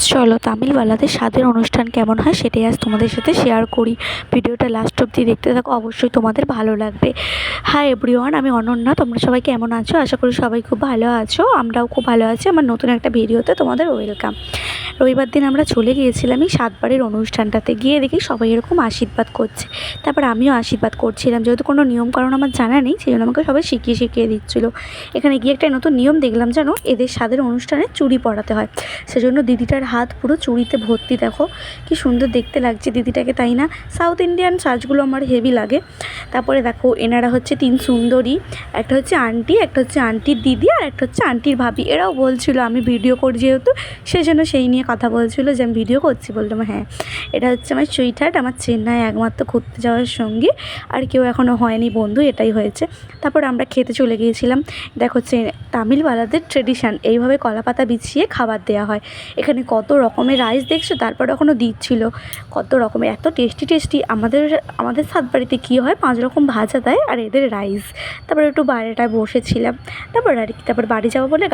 চলো তামিলওয়ালাদের স্বাদের অনুষ্ঠান কেমন হয় সেটাই আজ তোমাদের সাথে শেয়ার করি। ভিডিওটা লাস্ট অবধি দেখতে থাকো, অবশ্যই তোমাদের ভালো লাগবে। হাই এভরিওয়ান, আমি অনন্যা। তোমরা সবাই কেমন আছো? আশা করি সবাই খুব ভালো আছো। আমরাও খুব ভালো আছি। আমার নতুন একটা ভিডিওতে তোমাদের ওয়েলকাম। রবিবার দিন আমরা চলে গিয়েছিলাম এই সাতবারের অনুষ্ঠানটাতে। গিয়ে দেখি সবাই এরকম আশীর্বাদ করছে। তারপর আমিও আশীর্বাদ করছিলাম, যেহেতু কোনো নিয়মকানুন আমার জানা নেই, সেই জন্য আমাকে সবাই শিখিয়ে দিচ্ছিলো। এখানে গিয়ে একটা নতুন নিয়ম দেখলাম, জানো, এদের স্বাদের অনুষ্ঠানে চুড়ি পরাতে হয়। সেজন্য দিদিটার হাত পুরো চুড়িতে ভর্তি। দেখো কি সুন্দর দেখতে লাগছে দিদিটাকে, তাই না? সাউথ ইন্ডিয়ান সাজগুলো আমার হেভি লাগে। তারপরে দেখো এনারা হচ্ছে তিন সুন্দরী, একটা হচ্ছে আন্টি, একটা হচ্ছে আন্টির দিদি, আর একটা হচ্ছে আন্টির ভাবি। এরাও বলছিল আমি ভিডিও করি যেহেতু, সেজন্য সেই নিয়ে কথা বলছিল যে আমি ভিডিও করছি। বললাম হ্যাঁ, এটা হচ্ছে আমার সুইটহার্ট, আমার চেন্নাই একমাত্র ঘুরতে যাওয়ার সঙ্গী। আর কেউ এখনও হয়নি বন্ধু, এটাই হয়েছে। তারপর আমরা খেতে চলে গিয়েছিলাম। দেখো তামিলওয়ালাদের ট্রেডিশান, এইভাবে কলাপাতা বিছিয়ে খাবার দেওয়া হয়। এখানে কত রকমের রাইস দেখছো, তারপর এখনও দিচ্ছিল কত রকমের, এত টেস্টি। আমাদের সাতবাড়িতে কী হয়, 5 রকম ভাজা দেয় আর এদের রাইস। তারপর একটু বাইরেটায় বসেছিলাম। তারপর বাড়ি যাবো বলে